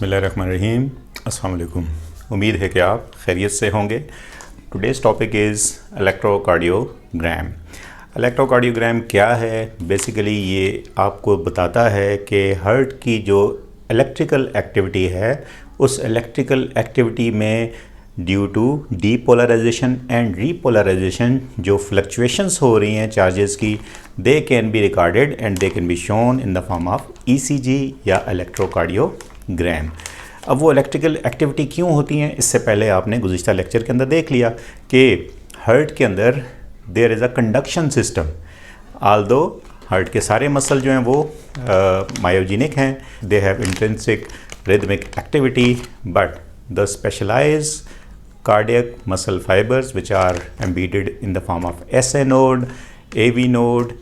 बिस्मिल्लाहिर्रहमानिर्रहीम। अस्सलाम वालेकुम। उम्मीद है कि आप खैरियत से होंगे। Today's topic is electrocardiogram. Electrocardiogram क्या है? बेसिकली ये आपको बताता है कि हार्ट की जो इलेक्ट्रिकल एक्टिविटी है, उस इलेक्ट्रिकल एक्टिविटी में due to depolarisation and repolarisation जो फ्लक्चुएशंस हो रही हैं चार्जेस की, they can be recorded and they can be shown in the form of ECG या इलेक्ट्रोकार्डियोग्राम। अब वो इलेक्ट्रिकल एक्टिविटी क्यों होती हैं, इससे पहले आपने गुज़िश्ता लेक्चर के अंदर देख लिया कि हार्ट के अंदर there is a conduction system. Although heart के सारे मसल जो हैं वो मायोजेनिक हैं, they have intrinsic rhythmic activity, but the specialized cardiac muscle fibers which are embedded in the form of SA node, AV node,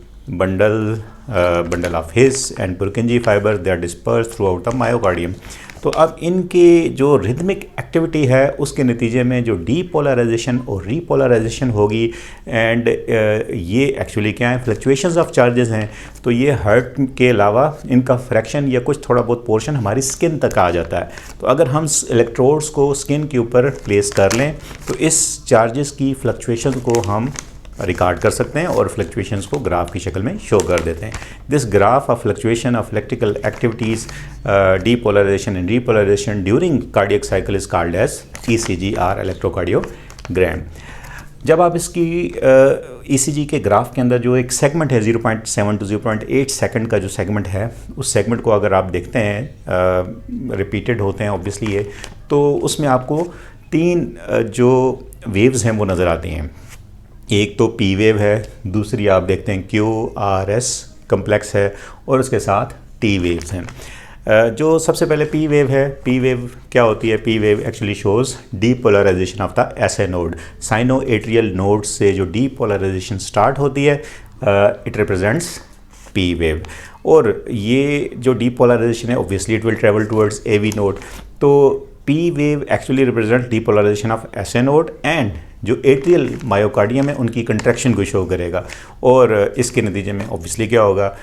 bundle of His and Purkinje fiber, they are dispersed throughout the myocardium. तो अब इनके जो rhythmic activity है उसके नतीजे में जो depolarisation और रीपोलराइजेशन होगी, एंड ये एक्चुअली क्या है, फ्लक्चुएशंस ऑफ चार्जेस हैं। तो ये हार्ट के अलावा इनका फ्रैक्शन या कुछ थोड़ा बहुत पोर्शन हमारी स्किन तक आ जाता है। तो अगर हम इलेक्ट्रोड्स को स्किन के ऊपर प्लेस कर लें तो इस चार्जेस की फ्लक्चुएशन को हम रिकॉर्ड कर सकते हैं और फ्लक्चुएशंस को ग्राफ की शक्ल में शो कर देते हैं। This graph of fluctuation of electrical activities, depolarisation and repolarisation during cardiac cycle is called as ECG और इलेक्ट्रोकार्डियोग्राम। जब आप इसकी ईसीजी के ग्राफ के अंदर जो एक सेगमेंट है 0.7 to 0.8 सेकंड का जो सेगमेंट है, उस सेगमेंट को अगर आप देखते हैं, रिपीटेड होते हैं ऑब्वियसली ये, तो उसमें आपको तीन जो वेव्स हैं वो नज़र आती हैं। एक तो पी वेव है, दूसरी आप देखते हैं क्यू आर एस कम्प्लेक्स है, और उसके साथ टी वेव्स हैं। जो सबसे पहले पी वेव है, पी वेव क्या होती है? P wave actually shows depolarisation of the SA node. Sino atrial node से जो डीपोलराइजेशन स्टार्ट होती है, इट रिप्रेजेंट्स पी वेव। और ये जो डीपोलराइजेशन है obviously it will travel towards AV node. तो P wave actually represent depolarization of SA node, and जो एट्रियल मायोकार्डियम है उनकी कंट्रैक्शन को शो करेगा। और इसके नतीजे में ऑब्वियसली क्या होगा,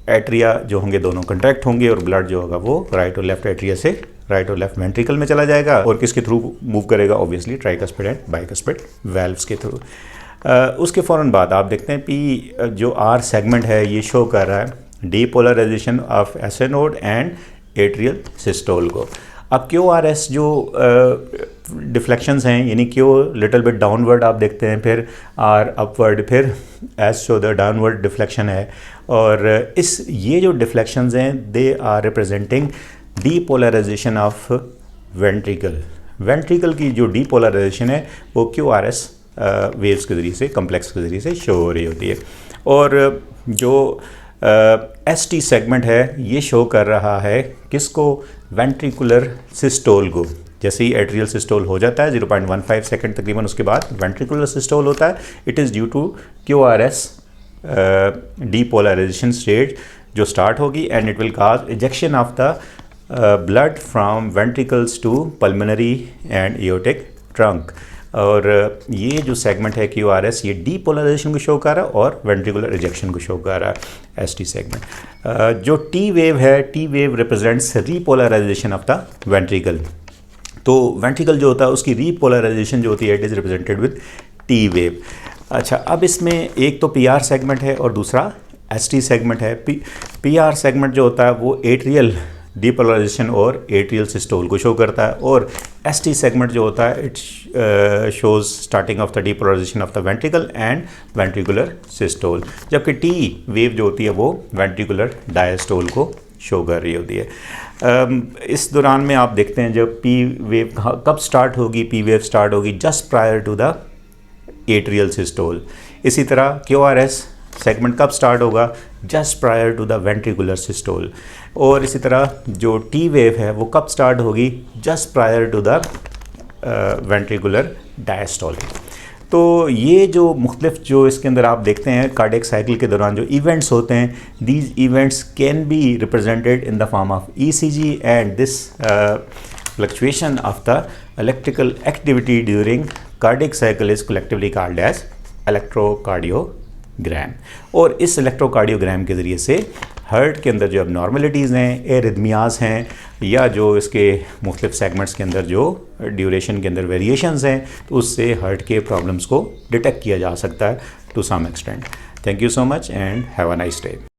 एट्रिया जो होंगे दोनों कंट्रैक्ट होंगे और ब्लड जो होगा वो राइट और लेफ्ट एट्रिया से राइट और लेफ्ट वेंट्रिकल में चला जाएगा, और किसके थ्रू मूव करेगा? Obviously tricuspid and bicuspid valves के थ्रू। उसके फ़ौरन बाद आप देखते हैं पी जो आर सेगमेंट है ये शो कर रहा है depolarisation of SA node and atrial systole को। अब क्यू आर एस जो डिफ्लेक्शंस हैं, यानी क्यू लिटिल बिट डाउनवर्ड आप देखते हैं, फिर आर अपवर्ड, फिर S show the downward deflection है। और ये जो डिफ्लेक्शंस हैं they are representing depolarisation of ventricle. Ventricle की जो डीपोलराइजेशन है वो क्यू आर एस वेव्स के ज़रिए से, कम्प्लेक्स के ज़रिए से शो हो रही होती है। और जो एस टी सेगमेंट है ये शो कर रहा है किसको? वेंट्रिकुलर सिस्टोल को। जैसे ही एट्रियल सिस्टोल हो जाता है 0.15 सेकंड तकरीबन, उसके बाद वेंट्रिकुलर सिस्टोल होता है। It is due to Q R S depolarisation stage जो स्टार्ट होगी, and it will cause ejection of the blood from ventricles to pulmonary and aortic trunk. और ये जो सेगमेंट है क्यू आर एस ये depolarisation को शो कर रहा है और वेंट्रिकुलर इजेक्शन को शो कर रहा है एस टी सेगमेंट। जो टी वेव है, T wave represents repolarisation of the ventricle. तो वेंट्रिकल जो होता है उसकी रीपोलराइजेशन जो होती है it is represented with T wave. अच्छा, अब इसमें एक तो पी आर सेगमेंट है और दूसरा एस टी सेगमेंट है। पी आर सेगमेंट जो होता है वो एट्रियल डीपोलराइजेशन और एट्रियल सिस्टोल को शो करता है, और एस टी सेगमेंट जो होता है it shows starting of the depolarization of the ventricle and ventricular systole. जबकि टी वेव जो होती है वो वेंट्रिकुलर डायस्टोल को शो कर रही होती है। इस दौरान में आप देखते हैं जब पी वेव कब स्टार्ट होगी, पी वेव स्टार्ट होगी just prior to the atrial systole. इसी तरह क्यू आर एस सेगमेंट कब स्टार्ट होगा? Just prior to the ventricular systole. और इसी तरह जो टी वेव है वो कब स्टार्ट होगी? Just prior to the ventricular diastole. तो ये जो मुख्तलिफ जो इसके अंदर आप देखते हैं कार्डियक साइकिल के दौरान जो इवेंट्स होते हैं, these events can be represented in the form of ECG, and this fluctuation of the electrical activity during cardiac cycle is collectively called as electrocardiogram. और इस इलेक्ट्रोकार्डियोग्राम के ज़रिए से हार्ट के अंदर जो abnormalities हैं, एरिथमियाज हैं, या जो इसके मुख्तलिफ सेगमेंट्स के अंदर जो ड्यूरेशन के अंदर वेरिएशंस हैं, तो उससे हार्ट के प्रॉब्लम्स को डिटेक्ट किया जा सकता है to some extent. Thank you so much and have a nice day.